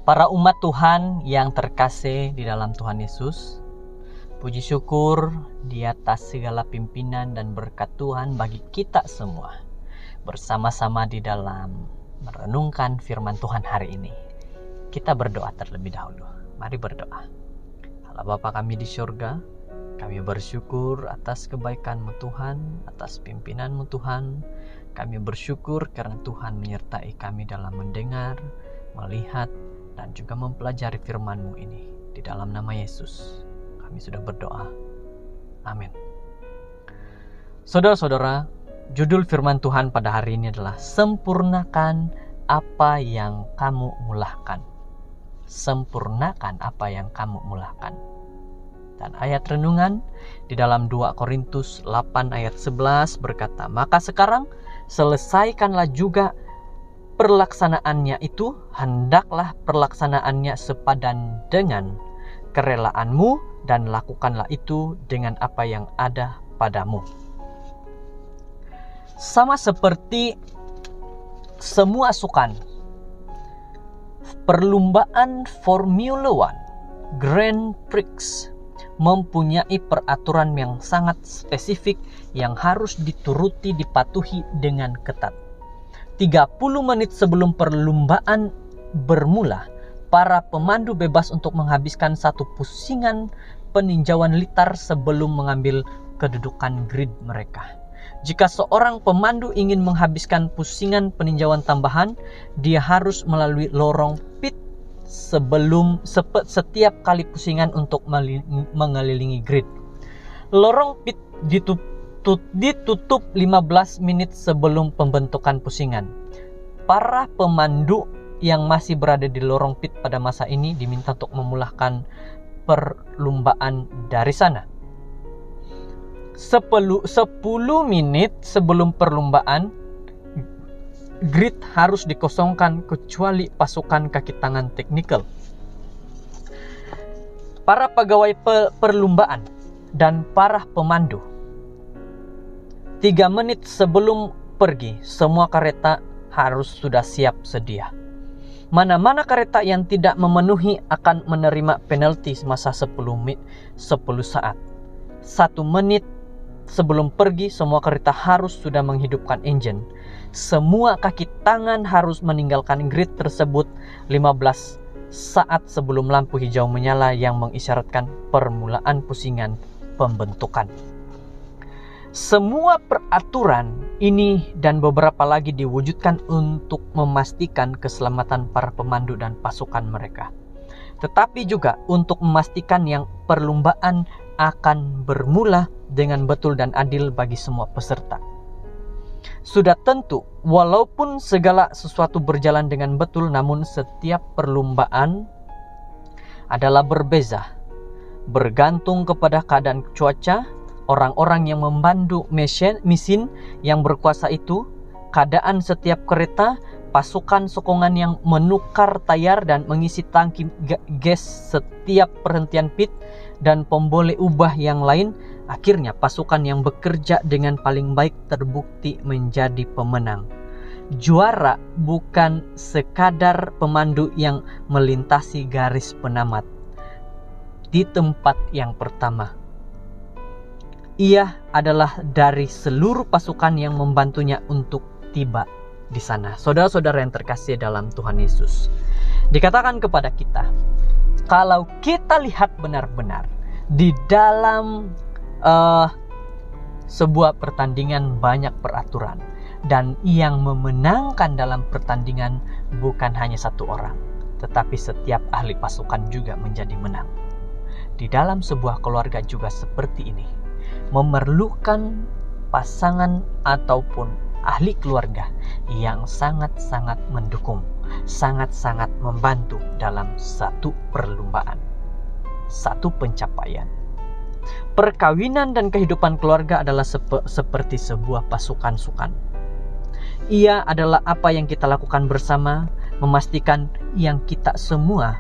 Para umat Tuhan yang terkasih di dalam Tuhan Yesus, puji syukur di atas segala pimpinan dan berkat Tuhan bagi kita semua, bersama-sama di dalam merenungkan firman Tuhan hari ini. Kita berdoa terlebih dahulu. Mari berdoa. Allah Bapa kami di surga, kami bersyukur atas kebaikan-Mu Tuhan, atas pimpinan-Mu Tuhan. Kami bersyukur karena Tuhan menyertai kami dalam mendengar, melihat, dan juga mempelajari firman-Mu ini. Di dalam nama Yesus kami sudah berdoa. Amin. Saudara-saudara, judul firman Tuhan pada hari ini adalah sempurnakan apa yang kamu mulahkan. Sempurnakan apa yang kamu mulahkan. Dan ayat renungan di dalam 2 Korintus 8 ayat 11 berkata, maka sekarang selesaikanlah juga perlaksanaannya itu, hendaklah perlaksanaannya sepadan dengan kerelaanmu, dan lakukanlah itu dengan apa yang ada padamu. Sama seperti semua sukan, perlombaan Formula One, Grand Prix mempunyai peraturan yang sangat spesifik yang harus dituruti, dipatuhi dengan ketat. 30 menit sebelum perlombaan bermula, para pemandu bebas untuk menghabiskan satu pusingan peninjauan litar sebelum mengambil kedudukan grid mereka. Jika seorang pemandu ingin menghabiskan pusingan peninjauan tambahan, dia harus melalui lorong pit sebelum setiap kali pusingan untuk mengelilingi grid. Lorong pit ditutup 15 menit sebelum pembentukan pusingan. Para pemandu yang masih berada di lorong pit pada masa ini diminta untuk memulahkan perlombaan dari sana. 10 menit sebelum perlombaan, grid harus dikosongkan kecuali pasukan kaki tangan teknikal. Para pegawai perlombaan dan para pemandu, 3 menit sebelum pergi, semua kereta harus sudah siap sedia. Mana-mana kereta yang tidak memenuhi akan menerima penalti semasa 10 saat. 1 menit sebelum pergi, semua kereta harus sudah menghidupkan engine. Semua kaki tangan harus meninggalkan grid tersebut 15 saat sebelum lampu hijau menyala yang mengisyaratkan permulaan pusingan pembentukan. Semua peraturan ini dan beberapa lagi diwujudkan untuk memastikan keselamatan para pemandu dan pasukan mereka, tetapi juga untuk memastikan yang perlombaan akan bermula dengan betul dan adil bagi semua peserta. Sudah tentu, walaupun segala sesuatu berjalan dengan betul, namun setiap perlombaan adalah berbeza, bergantung kepada keadaan cuaca, orang-orang yang membantu mesin yang berkuasa itu, keadaan setiap kereta, pasukan sokongan yang menukar tayar dan mengisi tangki gas setiap perhentian pit, dan pemboleh ubah yang lain. Akhirnya pasukan yang bekerja dengan paling baik terbukti menjadi pemenang. Juara bukan sekadar pemandu yang melintasi garis penamat di tempat yang pertama. Ia adalah dari seluruh pasukan yang membantunya untuk tiba di sana. Saudara-saudara yang terkasih dalam Tuhan Yesus, dikatakan kepada kita, kalau kita lihat benar-benar di dalam sebuah pertandingan banyak peraturan, dan yang memenangkan dalam pertandingan bukan hanya satu orang, tetapi setiap ahli pasukan juga menjadi menang. Di dalam sebuah keluarga juga seperti ini, memerlukan pasangan ataupun ahli keluarga yang sangat-sangat mendukung, sangat-sangat membantu dalam satu perlombaan, satu pencapaian. Perkawinan dan kehidupan keluarga adalah seperti sebuah pasukan sukan. Ia adalah apa yang kita lakukan bersama, memastikan yang kita semua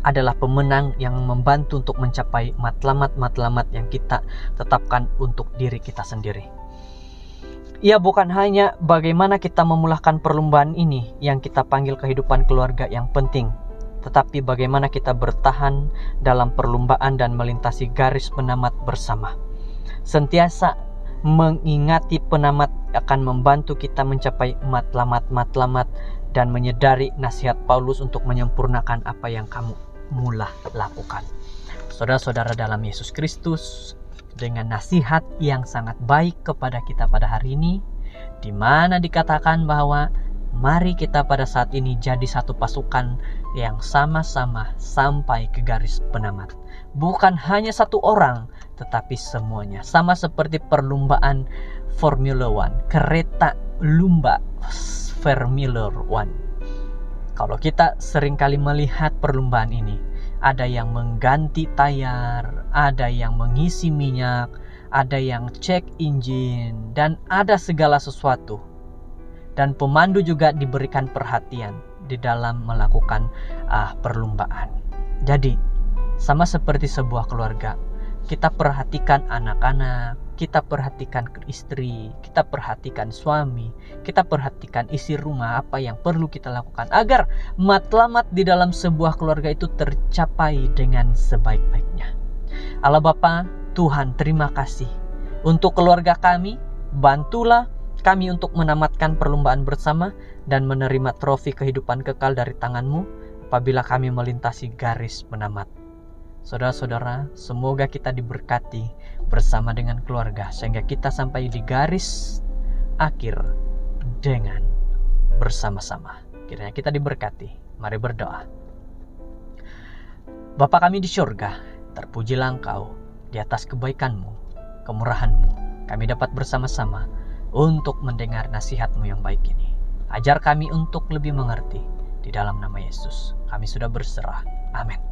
adalah pemenang yang membantu untuk mencapai matlamat-matlamat yang kita tetapkan untuk diri kita sendiri. Ia bukan hanya bagaimana kita memulahkan perlombaan ini yang kita panggil kehidupan keluarga yang penting, tetapi bagaimana kita bertahan dalam perlombaan dan melintasi garis penamat bersama. Sentiasa mengingati penamat akan membantu kita mencapai matlamat dan menyadari nasihat Paulus untuk menyempurnakan apa yang kamu mula lakukan. Saudara-saudara dalam Yesus Kristus, dengan nasihat yang sangat baik kepada kita pada hari ini, di mana dikatakan bahwa mari kita pada saat ini jadi satu pasukan yang sama-sama sampai ke garis penamat. Bukan hanya satu orang, tetapi semuanya. Sama seperti perlombaan Formula One, kereta lumba Formula One. Kalau kita seringkali melihat perlombaan ini, ada yang mengganti tayar, ada yang mengisi minyak, ada yang cek engine, dan ada segala sesuatu. Dan pemandu juga diberikan perhatian di dalam melakukan perlombaan. Jadi, sama seperti sebuah keluarga, kita perhatikan anak-anak, kita perhatikan istri, kita perhatikan suami, kita perhatikan isi rumah, apa yang perlu kita lakukan agar matlamat di dalam sebuah keluarga itu tercapai dengan sebaik-baiknya. Allah Bapa, Tuhan, terima kasih untuk keluarga kami. Bantulah kami untuk menamatkan perlombaan bersama dan menerima trofi kehidupan kekal dari tangan-Mu apabila kami melintasi garis penamat. Saudara-saudara, semoga kita diberkati bersama dengan keluarga sehingga kita sampai di garis akhir dengan bersama-sama. Kiranya kita diberkati. Mari berdoa. Bapa kami di surga, terpujilah Engkau di atas kebaikan-Mu, kemurahan-Mu. Kami dapat bersama-sama untuk mendengar nasihat-Mu yang baik ini. Ajar kami untuk lebih mengerti. Di dalam nama Yesus, kami sudah berserah. Amin.